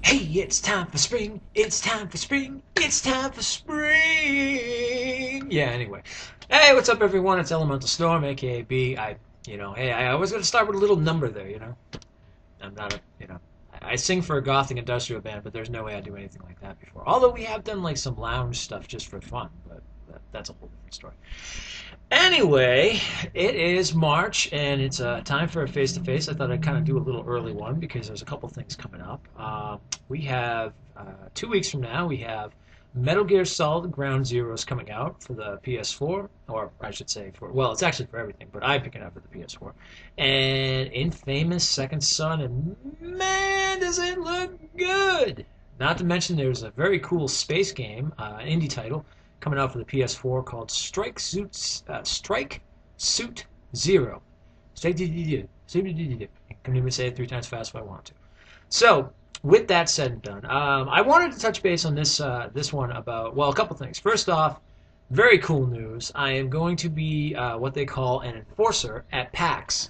Hey, it's time for spring. It's time for spring. It's time for spring. Yeah, anyway. Hey, what's up, everyone? It's Elemental Storm, aka B. Hey, I was going to start with a little number there. I'm not I sing for a gothic industrial band, but there's no way I do anything like that before. Although we have done like some lounge stuff just for fun, but that's a whole different story. Anyway, it is March and it's time for a face to face. I thought I'd kind of do a little early one because there's a couple things coming up. We have 2 weeks from now, we have Metal Gear Solid Ground Zeroes coming out for the PS4, or I should say well, it's actually for everything, but I'm picking up for the PS4. And Infamous Second Son, and man, does it look good! Not to mention, there's a very cool space game, indie title, coming out for the PS4 called Strike Suit Zero. I couldn't even say it 3 times fast if I wanted to. So, with that said and done, I wanted to touch base on this one about, well, a couple things. First off, very cool news. I am going to be what they call an enforcer at PAX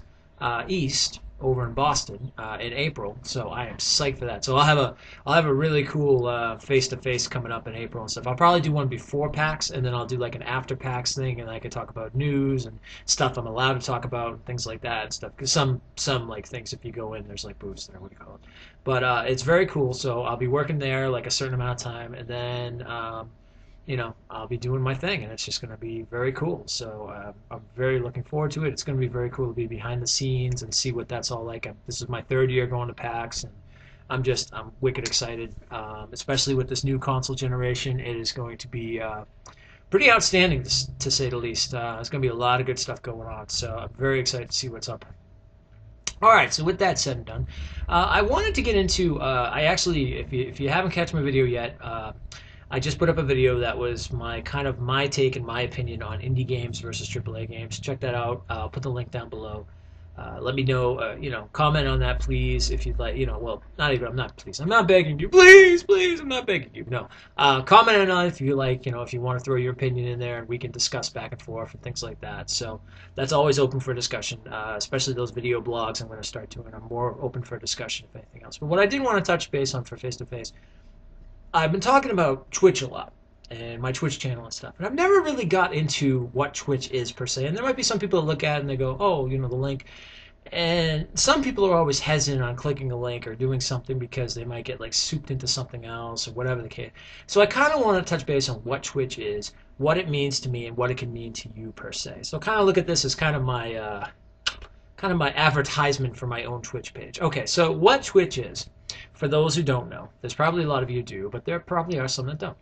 East over in Boston in April. So I am psyched for that. So I'll have a really cool face to face coming up in April and stuff. I'll probably do one before PAX, and then I'll do like an after PAX thing, and I can talk about news and stuff I'm allowed to talk about and things like that and stuff. Because some like things, if you go in, there's like booths there. What do you call it? But it's very cool. So I'll be working there like a certain amount of time, and then I'll be doing my thing, and it's just going to be very cool. So I'm very looking forward to it. It's going to be very cool to be behind the scenes and see what that's all like. This is my third year going to PAX, and I'm wicked excited, especially with this new console generation. It is going to be pretty outstanding, to say the least. There's going to be a lot of good stuff going on, so I'm very excited to see what's up. All right, so with that said and done, I wanted to get into. I actually, if you haven't catch my video yet, I just put up a video that was my take and my opinion on indie games versus AAA games. Check that out. I'll put the link down below. Let me know, comment on that, please, if you'd like, well, not even, I'm not, please, I'm not begging you, please, I'm not begging you, no. Comment on it if you like, if you want to throw your opinion in there, and we can discuss back and forth and things like that. So that's always open for discussion, especially those video blogs I'm going to start doing. I'm more open for discussion, if anything else. But what I did want to touch base on for face-to-face, I've been talking about Twitch a lot and my Twitch channel and stuff. And I've never really got into what Twitch is per se. And there might be some people that look at it and they go, oh, the link. And some people are always hesitant on clicking a link or doing something because they might get like souped into something else or whatever the case. So I kind of want to touch base on what Twitch is, what it means to me, and what it can mean to you per se. So kind of look at this as kind of my advertisement for my own Twitch page. Okay, so what Twitch is, for those who don't know, there's probably a lot of you do, but there probably are some that don't.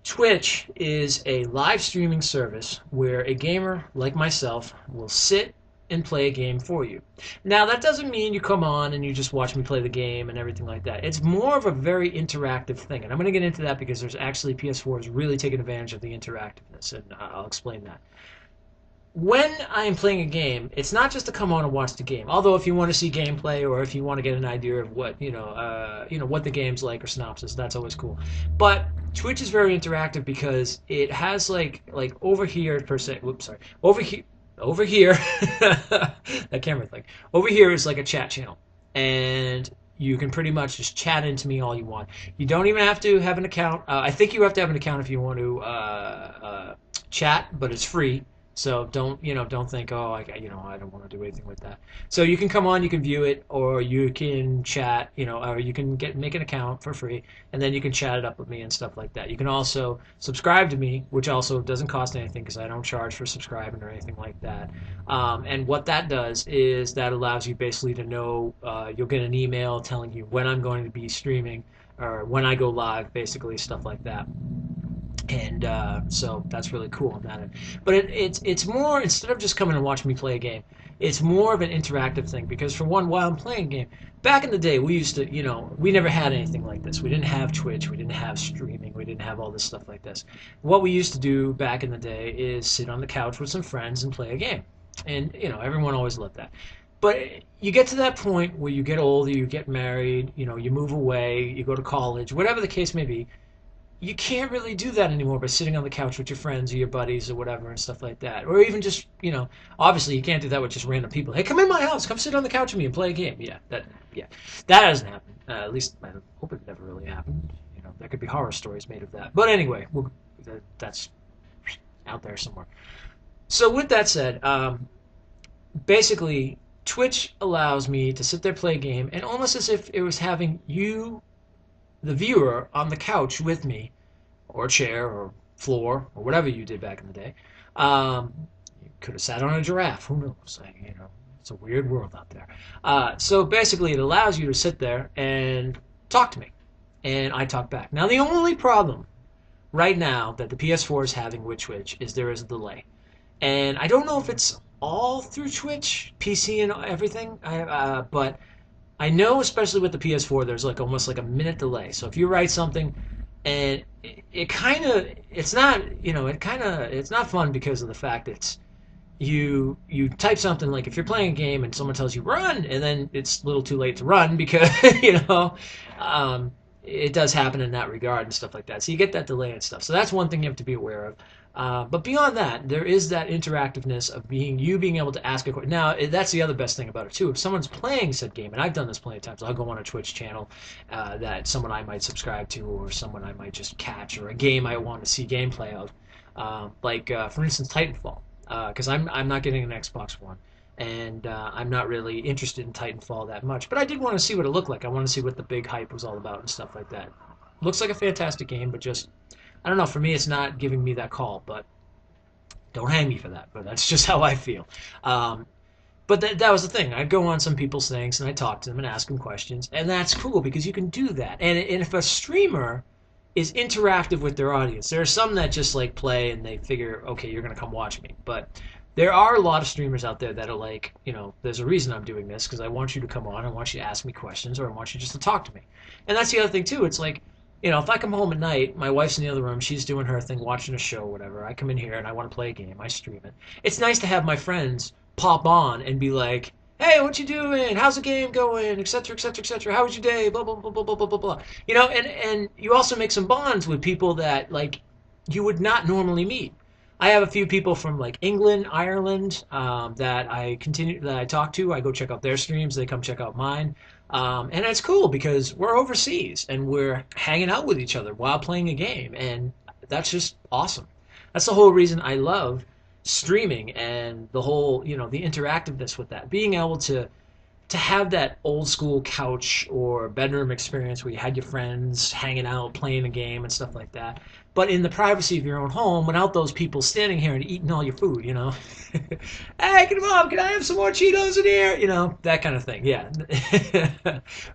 Twitch is a live streaming service where a gamer like myself will sit and play a game for you. Now, that doesn't mean you come on and you just watch me play the game and everything like that. It's more of a very interactive thing, and I'm going to get into that because there's actually PS4 is really taking advantage of the interactiveness, and I'll explain that. When I am playing a game, it's not just to come on and watch the game. Although, if you want to see gameplay or if you want to get an idea of what what the game's like or synopsis, that's always cool. But Twitch is very interactive because it has like over here per se. Whoops, sorry. Over here, that camera thing. Over here is like a chat channel, and you can pretty much just chat into me all you want. You don't even have to have an account. I think you have to have an account if you want to chat, but it's free. So don't think, oh, I don't want to do anything with that. So you can come on, you can view it, or you can chat, or you can make an account for free, and then you can chat it up with me and stuff like that. You can also subscribe to me, which also doesn't cost anything because I don't charge for subscribing or anything like that. And what that does is that allows you basically to know, you'll get an email telling you when I'm going to be streaming or when I go live, basically stuff like that. And so that's really cool on that end. But it's more, instead of just coming and watching me play a game, it's more of an interactive thing. Because for one, while I'm playing a game, back in the day, we used to, we never had anything like this. We didn't have Twitch, we didn't have streaming, we didn't have all this stuff like this. What we used to do back in the day is sit on the couch with some friends and play a game. And, everyone always loved that. But you get to that point where you get older, you get married, you move away, you go to college, whatever the case may be. you can't really do that anymore by sitting on the couch with your friends or your buddies or whatever and stuff like that. Or even just, obviously you can't do that with just random people. Hey, come in my house, come sit on the couch with me and play a game. Yeah, that doesn't happen. At least I hope it never really happened. There could be horror stories made of that. But anyway, that's out there somewhere. So with that said, basically Twitch allows me to sit there, play a game, and almost as if it was having you, the viewer, on the couch with me, or chair, or floor, or whatever you did back in the day. You could have sat on a giraffe. Who knows? It's a weird world out there. So basically, it allows you to sit there and talk to me, and I talk back. Now, the only problem right now that the PS4 is having with Twitch is there is a delay, and I don't know if it's all through Twitch, PC, and everything. But I know, especially with the PS4, there's like almost like a minute delay. So if you write something, and it kind of, it's not, it's not fun because of the fact it's you type something like if you're playing a game and someone tells you run, and then it's a little too late to run because it does happen in that regard and stuff like that. So you get that delay and stuff. So that's one thing you have to be aware of. But beyond that, there is that interactiveness of being able to ask a question. Now, that's the other best thing about it, too. If someone's playing said game, and I've done this plenty of times, I'll go on a Twitch channel that someone I might subscribe to or someone I might just catch or a game I want to see gameplay of. For instance, Titanfall. Because I'm not getting an Xbox One. And I'm not really interested in Titanfall that much. But I did want to see what it looked like. I want to see what the big hype was all about and stuff like that. Looks like a fantastic game, but just, I don't know, for me it's not giving me that call. But don't hang me for that. But that's just how I feel. But that was the thing. I'd go on some people's things and I'd talk to them and ask them questions. And that's cool because you can do that. And if a streamer is interactive with their audience, there are some that just like play and they figure, okay, you're going to come watch me. But there are a lot of streamers out there that are like, there's a reason I'm doing this because I want you to come on, I want you to ask me questions, or I want you just to talk to me. And that's the other thing too. It's like, if I come home at night, my wife's in the other room, she's doing her thing, watching a show, whatever. I come in here and I want to play a game, I stream it. It's nice to have my friends pop on and be like, hey, what you doing? How's the game going? Etc. Etc. Etc. How was your day? Blah blah blah blah blah blah blah blah. And you also make some bonds with people that like you would not normally meet. I have a few people from like England, Ireland that I talk to. I go check out their streams. They come check out mine, and it's cool because we're overseas and we're hanging out with each other while playing a game, and that's just awesome. That's the whole reason I love streaming and the whole the interactiveness with that, being able to have that old school couch or bedroom experience where you had your friends hanging out, playing a game and stuff like that, but in the privacy of your own home without those people standing here and eating all your food, Hey, Mom, can I have some more Cheetos in here? That kind of thing, yeah.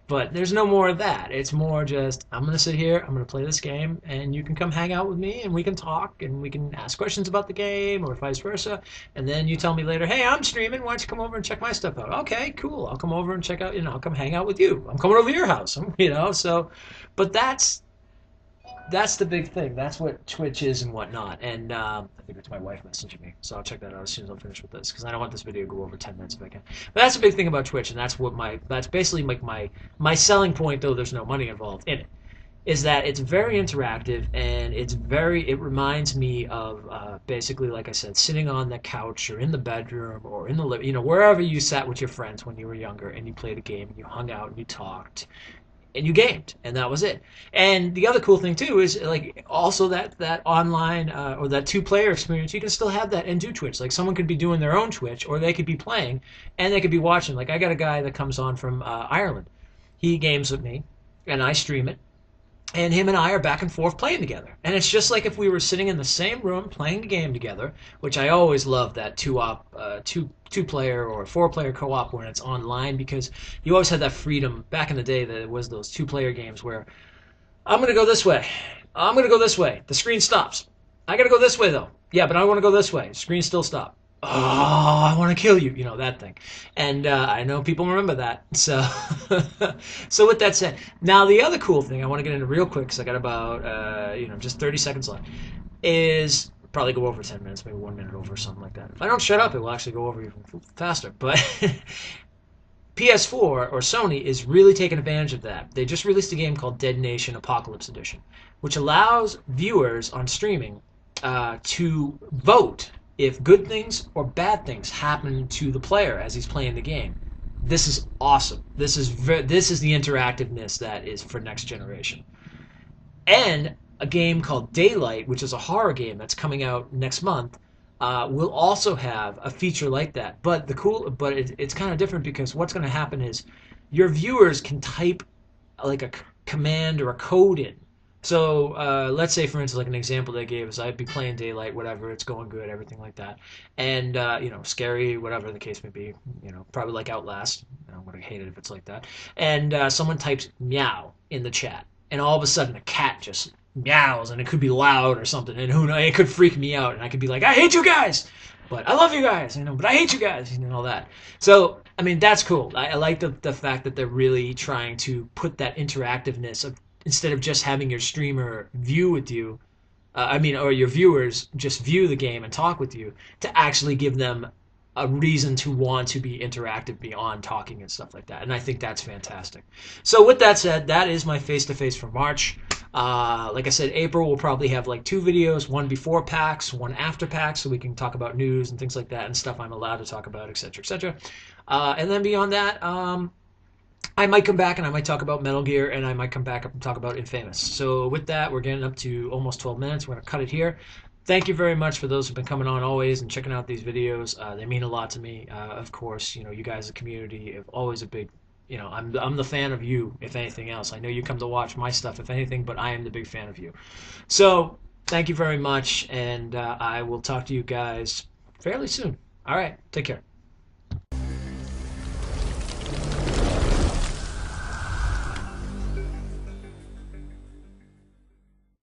But there's no more of that. It's more just, I'm going to sit here, I'm going to play this game, and you can come hang out with me, and we can talk, and we can ask questions about the game, or vice versa, and then you tell me later, hey, I'm streaming, why don't you come over and check my stuff out? Okay, cool, I'll come over and check out, I'll come hang out with you. I'm coming over to your house, so, but that's the big thing. That's what Twitch is and whatnot. And I think it's my wife messaging me, so I'll check that out as soon as I'm finished with this because I don't want this video to go over 10 minutes if I can. But that's the big thing about Twitch, and that's basically like my selling point, though there's no money involved in it, is that it's very interactive and it reminds me of basically, like I said, sitting on the couch or in the bedroom or in the wherever you sat with your friends when you were younger and you played a game and you hung out and you talked and you gamed, and that was it. And the other cool thing too is like also that online or that two-player experience. You can still have that and do Twitch. Like someone could be doing their own Twitch, or they could be playing, and they could be watching. Like I got a guy that comes on from Ireland. He games with me, and I stream it. And him and I are back and forth playing together. And it's just like if we were sitting in the same room playing a game together, which I always love that two-player or four-player co-op when it's online, because you always had that freedom back in the day that it was those two-player games where I'm going to go this way. I'm going to go this way. The screen stops. I got to go this way, though. Yeah, but I want to go this way. Screen still stopped. Oh, I want to kill you, that thing. And I know people remember that. So so with that said, now the other cool thing I want to get into real quick, because I got about, just 30 seconds left, is probably go over 10 minutes, maybe 1 minute over, something like that. If I don't shut up, it will actually go over even faster. But PS4 or Sony is really taking advantage of that. They just released a game called Dead Nation Apocalypse Edition, which allows viewers on streaming to vote if good things or bad things happen to the player as he's playing the game. This is awesome. This is the interactiveness that is for next generation. And a game called Daylight, which is a horror game that's coming out next month, will also have a feature like that. But it's kind of different because what's going to happen is your viewers can type like a command or a code in. So let's say, for instance, like an example they gave is I'd be playing Daylight, whatever, it's going good, everything like that, and scary, whatever the case may be, probably like Outlast. I would have hated if it's like that. And someone types meow in the chat, and all of a sudden a cat just meows, and it could be loud or something, and who knows, it could freak me out, and I could be like, I hate you guys, but I love you guys, but I hate you guys, and all that. So, I mean, that's cool. I like the fact that they're really trying to put that interactiveness of, instead of just having your streamer view with you, or your viewers just view the game and talk with you, to actually give them a reason to want to be interactive beyond talking and stuff like that. And I think that's fantastic. So with that said, that is my face-to-face for March. Like I said, April will probably have like 2 videos, one before PAX, one after PAX, so we can talk about news and things like that and stuff I'm allowed to talk about, etc., etc. And then beyond that, I might come back and I might talk about Metal Gear, and I might come back and talk about Infamous. So with that, we're getting up to almost 12 minutes. We're going to cut it here. Thank you very much for those who've been coming on always and checking out these videos. They mean a lot to me. Of course, you guys, the community, are always a big, I'm the fan of you, if anything else. I know you come to watch my stuff, if anything, but I am the big fan of you. So thank you very much, and I will talk to you guys fairly soon. All right, take care.